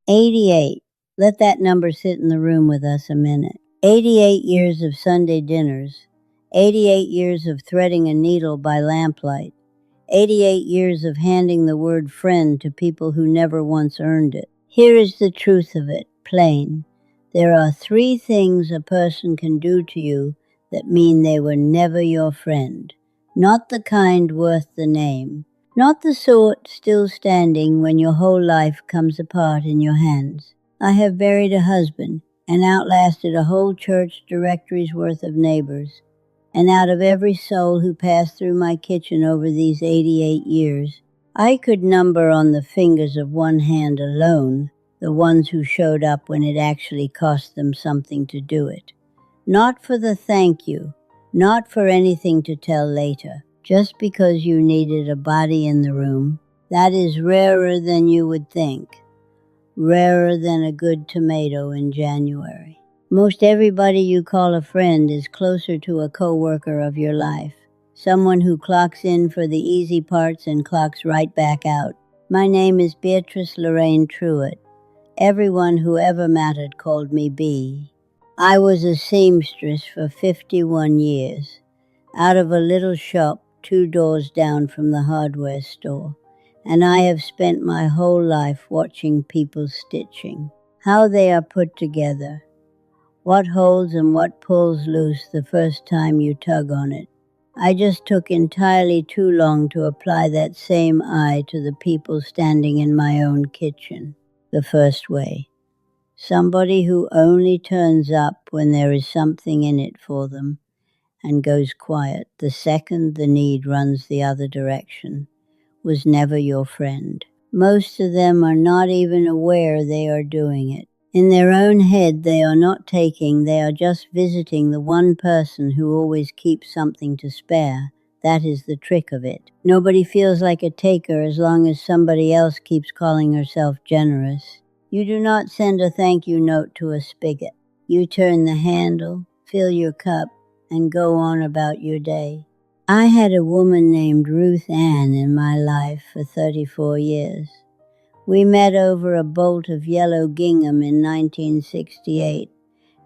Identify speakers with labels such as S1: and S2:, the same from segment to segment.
S1: 88. Let that number sit in the room with us a minute. 88 years of Sunday dinners. 88 years of threading a needle by lamplight. 88 years of handing the word friend to people who never once earned it. Here is the truth of it, plain. There are 3 things a person can do to you that mean they were never your friend. Not the kind worth the name. Not the sort still standing when your whole life comes apart in your hands. I have buried a husband and outlasted a whole church directory's worth of neighbors. And out of every soul who passed through my kitchen over these 88 years, I could number on the fingers of one hand alone the ones who showed up when it actually cost them something to do it. Not for the thank you, not for anything to tell later, just because you needed a body in the room. That is rarer than you would think, rarer than a good tomato in January. Most everybody you call a friend is closer to a co-worker of your life, someone who clocks in for the easy parts and clocks right back out. My name is Beatrice Truett. Everyone who ever mattered called me B. I was a seamstress for 51 years, out of a little shop 2 doors down from the hardware store, and I have spent my whole life watching people stitching, how they are put together, what holds and what pulls loose the first time you tug on it. I just took entirely too long to apply that same eye to the people standing in my own kitchen, the first way. Somebody who only turns up when there is something in it for them and goes quiet the second the need runs the other direction, was never your friend. Most of them are not even aware they are doing it. In their own head they are not taking, they are just visiting the one person who always keeps something to spare. That is the trick of it. Nobody feels like a taker as long as somebody else keeps calling herself generous. You do not send a thank you note to a spigot. You turn the handle, fill your cup, and go on about your day. I had a woman named Ruth Ann in my life for 34 years. We met over a bolt of yellow gingham in 1968,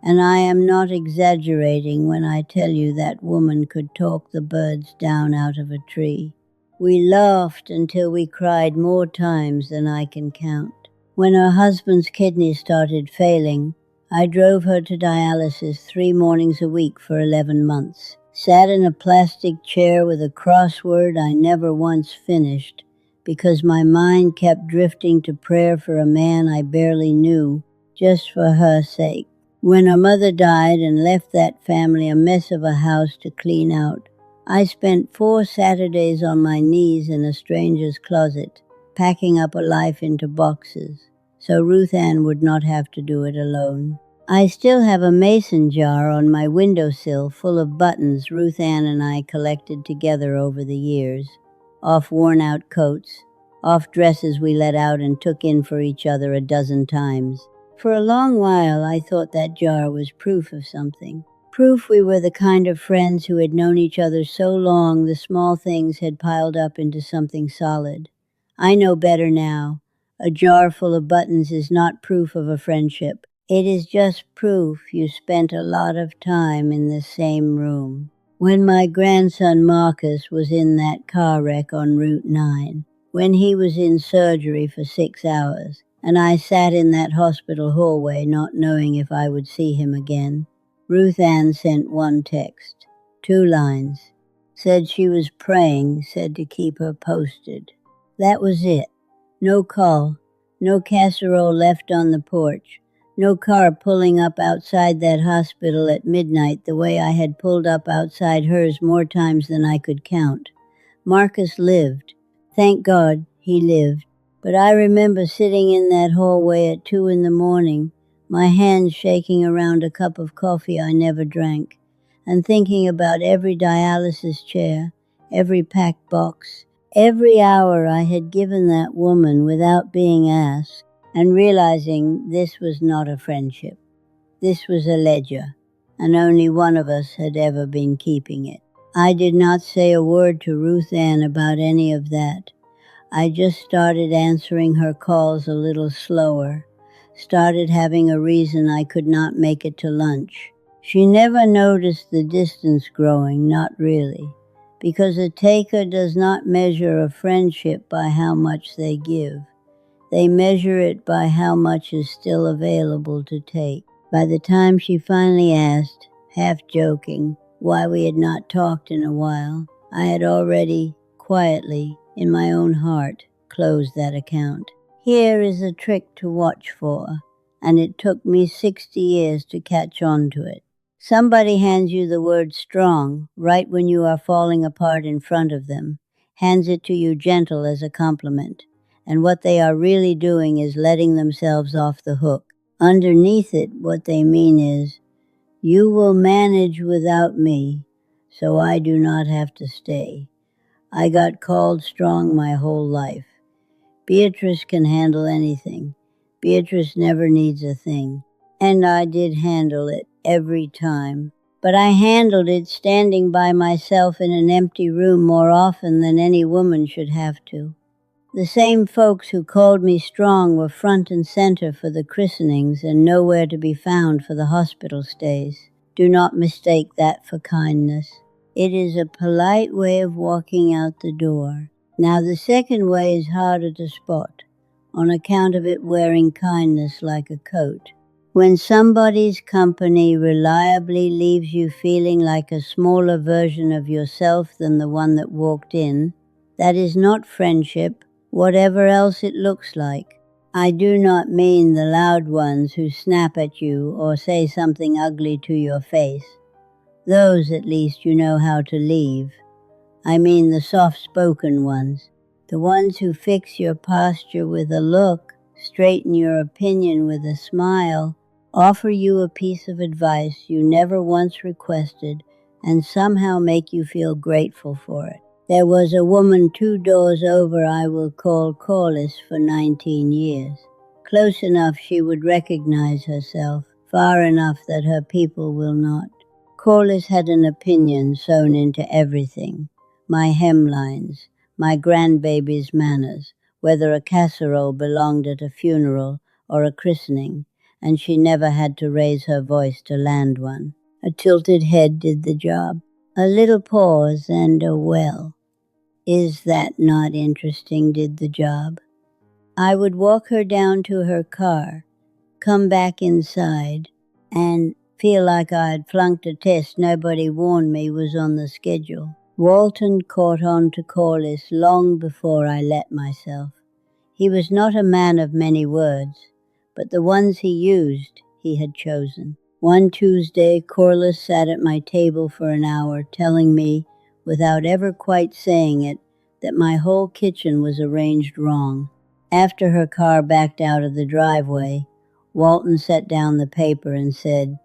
S1: and I am not exaggerating when I tell you that woman could talk the birds down out of a tree. We laughed until we cried more times than I can count. When her husband's kidneys started failing, I drove her to dialysis 3 mornings a week for 11 months, sat in a plastic chair with a crossword I never once finished because my mind kept drifting to prayer for a man I barely knew, just for her sake. When her mother died and left that family a mess of a house to clean out, I spent 4 Saturdays on my knees in a stranger's closet, packing up a life into boxes, so Ruth Ann would not have to do it alone. I still have a mason jar on my windowsill full of buttons Ruth Ann and I collected together over the years, off worn-out coats, off dresses we let out and took in for each other a dozen times. For a long while I thought that jar was proof of something. Proof we were the kind of friends who had known each other so long the small things had piled up into something solid. I know better now. A jar full of buttons is not proof of a friendship. It is just proof you spent a lot of time in the same room. When my grandson Marcus was in that car wreck on Route 9, when he was in surgery for 6 hours, and I sat in that hospital hallway not knowing if I would see him again, Ruth Ann sent 1 text, 2 lines, said she was praying, said to keep her posted. That was it. No call, no casserole left on the porch, no car pulling up outside that hospital at midnight the way I had pulled up outside hers more times than I could count. Marcus lived. Thank God he lived. But I remember sitting in that hallway at 2 a.m, my hands shaking around a cup of coffee I never drank, and thinking about every dialysis chair, every packed box, every hour I had given that woman without being asked, and realizing this was not a friendship. This was a ledger, and only one of us had ever been keeping it. I did not say a word to Ruth Ann about any of that. I just started answering her calls a little slower, started having a reason I could not make it to lunch. She never noticed the distance growing, not really, because a taker does not measure a friendship by how much they give. They measure it by how much is still available to take. By the time she finally asked, half joking, why we had not talked in a while, I had already, quietly, in my own heart, closed that account. Here is a trick to watch for, and it took me 60 years to catch on to it. Somebody hands you the word strong right when you are falling apart in front of them, hands it to you gentle as a compliment, and what they are really doing is letting themselves off the hook. Underneath it, what they mean is, you will manage without me, so I do not have to stay. I got called strong my whole life. Beatrice can handle anything. Beatrice never needs a thing. And I did handle it every time. But I handled it standing by myself in an empty room more often than any woman should have to. The same folks who called me strong were front and center for the christenings and nowhere to be found for the hospital stays. Do not mistake that for kindness. It is a polite way of walking out the door. Now the second way is harder to spot, on account of it wearing kindness like a coat. When somebody's company reliably leaves you feeling like a smaller version of yourself than the one that walked in, that is not friendship, whatever else it looks like. I do not mean the loud ones who snap at you or say something ugly to your face. Those, at least, you know how to leave. I mean the soft-spoken ones, the ones who fix your posture with a look, straighten your opinion with a smile, offer you a piece of advice you never once requested, and somehow make you feel grateful for it. There was a woman 2 doors over I will call Corliss for 19 years. Close enough she would recognize herself, far enough that her people will not. Corliss had an opinion sewn into everything. My hemlines, my grandbaby's manners, whether a casserole belonged at a funeral or a christening, and she never had to raise her voice to land one. A tilted head did the job. A little pause and a well. Is that not interesting did the job. I would walk her down to her car, come back inside, and feel like I had flunked a test nobody warned me was on the schedule. Walton caught on to Corliss long before I let myself. He was not a man of many words, but the ones he used he had chosen. One Tuesday, Corliss sat at my table for an hour telling me, without ever quite saying it, that my whole kitchen was arranged wrong. After her car backed out of the driveway, Walton set down the paper and said,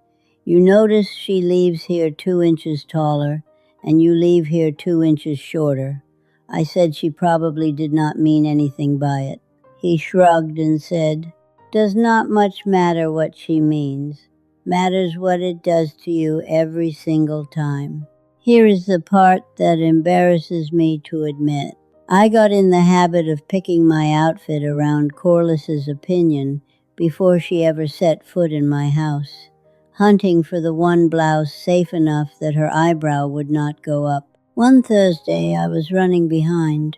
S1: "You notice she leaves here 2 inches taller, and you leave here 2 inches shorter." I said she probably did not mean anything by it. He shrugged and said, "Does not much matter what she means. Matters what it does to you every single time." Here is the part that embarrasses me to admit. I got in the habit of picking my outfit around Corliss's opinion before she ever set foot in my house, hunting for the one blouse safe enough that her eyebrow would not go up. One Thursday I was running behind,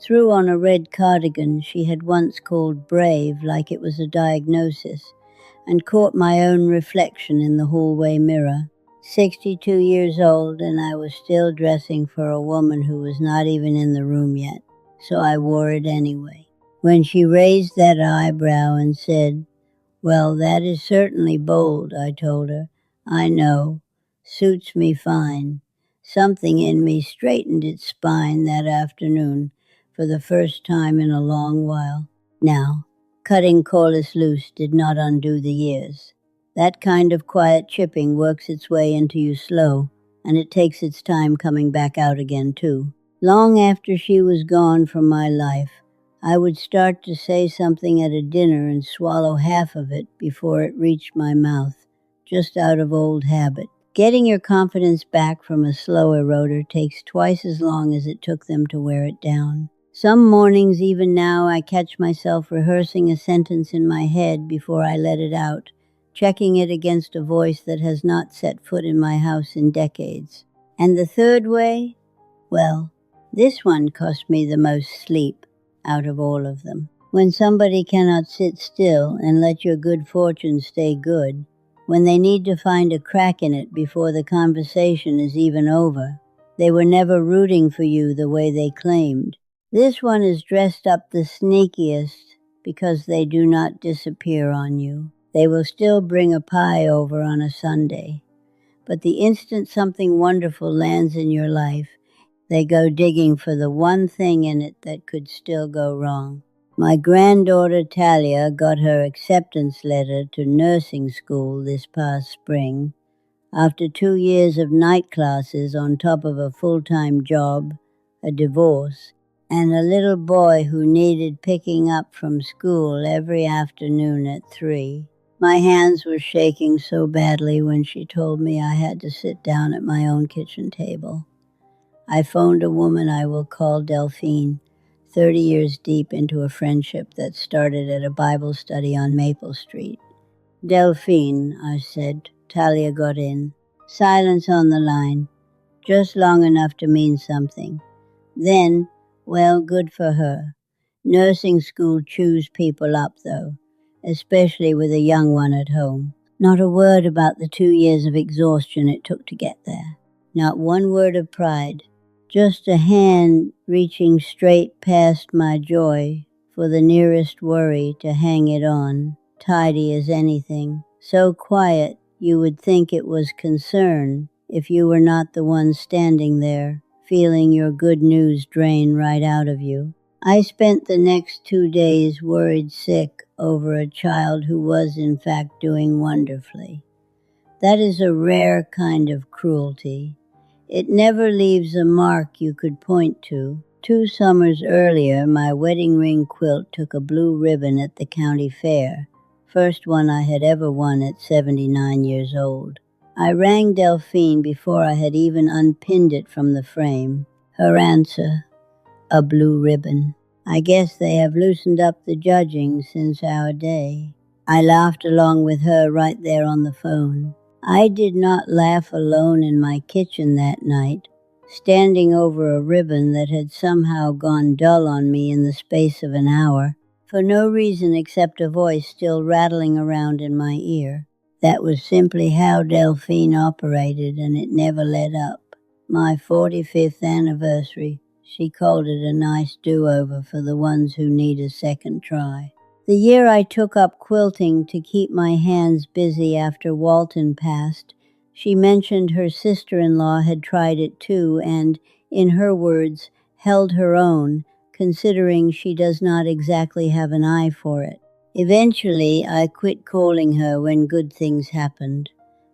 S1: threw on a red cardigan she had once called brave like it was a diagnosis, and caught my own reflection in the hallway mirror. 62 years old, and I was still dressing for a woman who was not even in the room yet, so I wore it anyway. When she raised that eyebrow and said, "Well, that is certainly bold," I told her. "I know. Suits me fine." Something in me straightened its spine that afternoon for the first time in a long while. Now, cutting Corliss loose did not undo the years. That kind of quiet chipping works its way into you slow, and it takes its time coming back out again, too. Long after she was gone from my life, I would start to say something at a dinner and swallow half of it before it reached my mouth, just out of old habit. Getting your confidence back from a slow eroder takes twice as long as it took them to wear it down. Some mornings, even now, I catch myself rehearsing a sentence in my head before I let it out, checking it against a voice that has not set foot in my house in decades. And the third way? Well, this one cost me the most sleep out of all of them. When somebody cannot sit still and let your good fortune stay good, when they need to find a crack in it before the conversation is even over, they were never rooting for you the way they claimed. This one is dressed up the sneakiest because they do not disappear on you. They will still bring a pie over on a Sunday. But the instant something wonderful lands in your life, they go digging for the one thing in it that could still go wrong. My granddaughter Talia got her acceptance letter to nursing school this past spring after 2 years of night classes on top of a full-time job, a divorce, and a little boy who needed picking up from school every afternoon at 3. My hands were shaking so badly when she told me I had to sit down at my own kitchen table. I phoned a woman I will call Delphine, 30 years deep into a friendship that started at a Bible study on Maple Street. Delphine, I said. Talia got in. Silence on the line, just long enough to mean something. Then, well, good for her. Nursing school chews people up, though, especially with a young one at home. Not a word about the 2 years of exhaustion it took to get there. Not one word of pride. Just a hand reaching straight past my joy for the nearest worry to hang it on, tidy as anything. So quiet you would think it was concern if you were not the one standing there, feeling your good news drain right out of you. I spent the next 2 days worried sick over a child who was in fact doing wonderfully. That is a rare kind of cruelty. It never leaves a mark you could point to. 2 summers earlier, my wedding ring quilt took a blue ribbon at the county fair, first one I had ever won at 79 years old. I rang Delphine before I had even unpinned it from the frame. Her answer, a blue ribbon. I guess they have loosened up the judging since our day. I laughed along with her right there on the phone. I did not laugh alone in my kitchen that night, standing over a ribbon that had somehow gone dull on me in the space of an hour, for no reason except a voice still rattling around in my ear. That was simply how Delphine operated, and it never let up. My 45th anniversary, she called it a nice do-over for the ones who need a second try. The year I took up quilting to keep my hands busy after Walton passed, she mentioned her sister-in-law had tried it too and, in her words, held her own, considering she does not exactly have an eye for it. Eventually, I quit calling her when good things happened.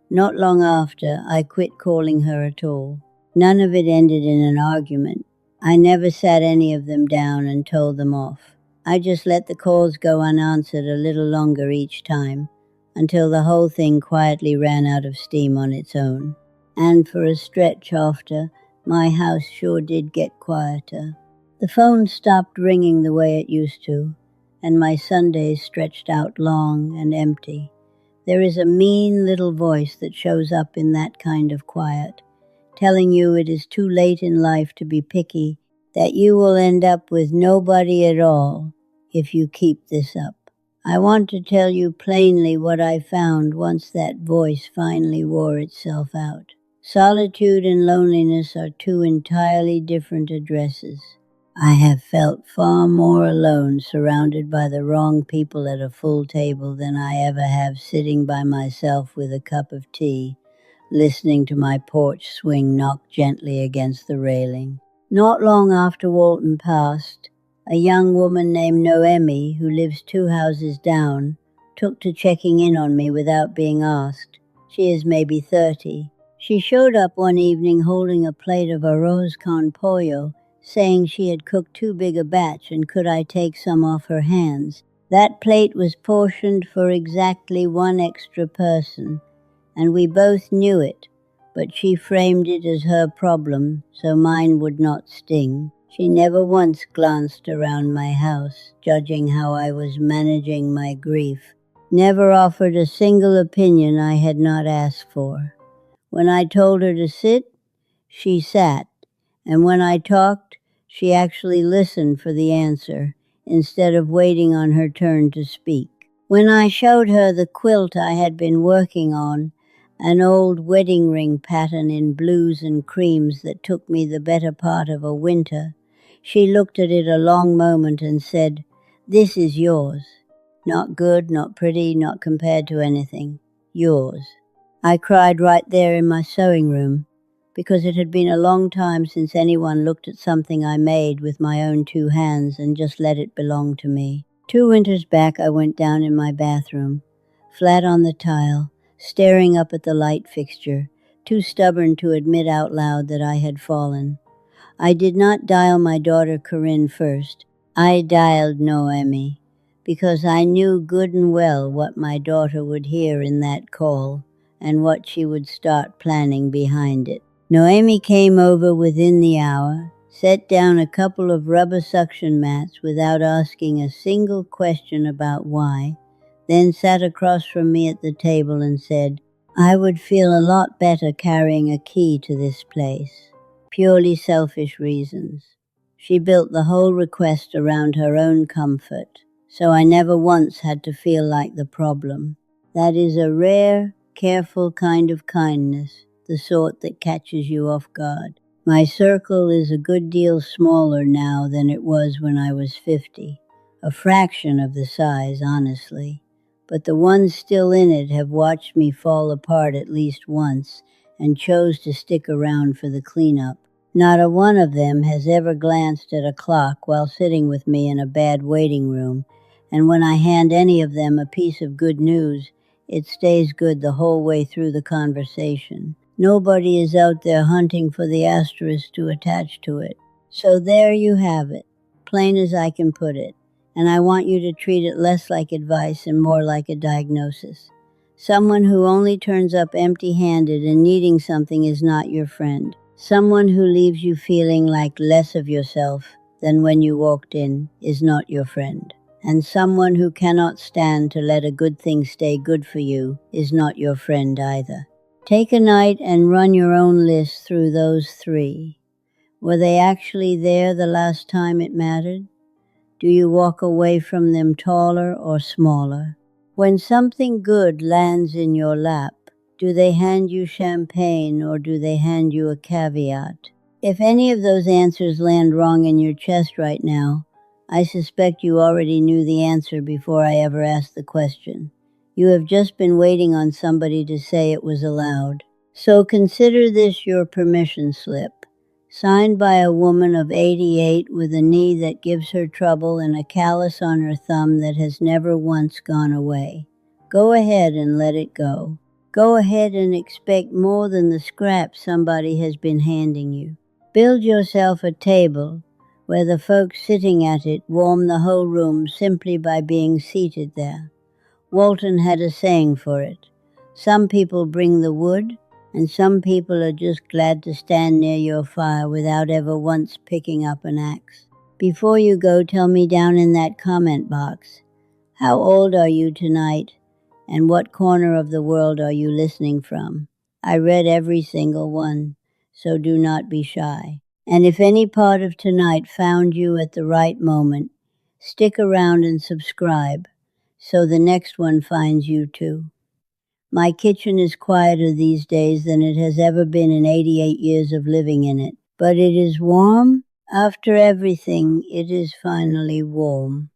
S1: Not long after, I quit calling her at all. None of it ended in an argument. I never sat any of them down and told them off. I just let the calls go unanswered a little longer each time, until the whole thing quietly ran out of steam on its own. And for a stretch after, my house sure did get quieter. The phone stopped ringing the way it used to, and my Sundays stretched out long and empty. There is a mean little voice that shows up in that kind of quiet, telling you it is too late in life to be picky, that you will end up with nobody at all if you keep this up. I want to tell you plainly what I found once that voice finally wore itself out. Solitude and loneliness are 2 entirely different addresses. I have felt far more alone surrounded by the wrong people at a full table than I ever have sitting by myself with a cup of tea, listening to my porch swing knock gently against the railing. Not long after Walton passed, a young woman named Noemi, who lives 2 houses down, took to checking in on me without being asked. She is maybe 30. She showed up one evening holding a plate of arroz con pollo, saying she had cooked too big a batch and could I take some off her hands. That plate was portioned for exactly 1 extra person, and we both knew it, but she framed it as her problem so mine would not sting. She never once glanced around my house, judging how I was managing my grief. Never offered a single opinion I had not asked for. When I told her to sit, she sat, and when I talked, she actually listened for the answer, instead of waiting on her turn to speak. When I showed her the quilt I had been working on, an old wedding ring pattern in blues and creams that took me the better part of a winter, she looked at it a long moment and said, "This is yours. Not good, not pretty, not compared to anything. Yours." I cried right there in my sewing room, because it had been a long time since anyone looked at something I made with my own 2 hands and just let it belong to me. 2 winters back I went down in my bathroom, flat on the tile, staring up at the light fixture, too stubborn to admit out loud that I had fallen. I did not dial my daughter Corinne first. I dialed Noemi, because I knew good and well what my daughter would hear in that call and what she would start planning behind it. Noemi came over within the hour, set down a couple of rubber suction mats without asking a single question about why, then sat across from me at the table and said, "I would feel a lot better carrying a key to this place." Purely selfish reasons. She built the whole request around her own comfort, so I never once had to feel like the problem. That is a rare, careful kind of kindness, the sort that catches you off guard. My circle is a good deal smaller now than it was when I was 50, a fraction of the size, honestly. But the ones still in it have watched me fall apart at least once and chose to stick around for the cleanup. Not a one of them has ever glanced at a clock while sitting with me in a bad waiting room, and when I hand any of them a piece of good news, it stays good the whole way through the conversation. Nobody is out there hunting for the asterisk to attach to it. So there you have it, plain as I can put it, and I want you to treat it less like advice and more like a diagnosis. Someone who only turns up empty-handed and needing something is not your friend. Someone who leaves you feeling like less of yourself than when you walked in is not your friend. And someone who cannot stand to let a good thing stay good for you is not your friend either. Take a night and run your own list through those 3. Were they actually there the last time it mattered? Do you walk away from them taller or smaller? When something good lands in your lap, do they hand you champagne or do they hand you a caveat? If any of those answers land wrong in your chest right now, I suspect you already knew the answer before I ever asked the question. You have just been waiting on somebody to say it was allowed. So consider this your permission slip, signed by a woman of 88 with a knee that gives her trouble and a callus on her thumb that has never once gone away. Go ahead and let it go. Go ahead and expect more than the scraps somebody has been handing you. Build yourself a table where the folks sitting at it warm the whole room simply by being seated there. Walton had a saying for it. Some people bring the wood, and some people are just glad to stand near your fire without ever once picking up an axe. Before you go, tell me down in that comment box, how old are you tonight, and what corner of the world are you listening from? I read every single one, so do not be shy. And if any part of tonight found you at the right moment, stick around and subscribe, so the next one finds you too. My kitchen is quieter these days than it has ever been in 88 years of living in it, but it is warm. After everything, it is finally warm.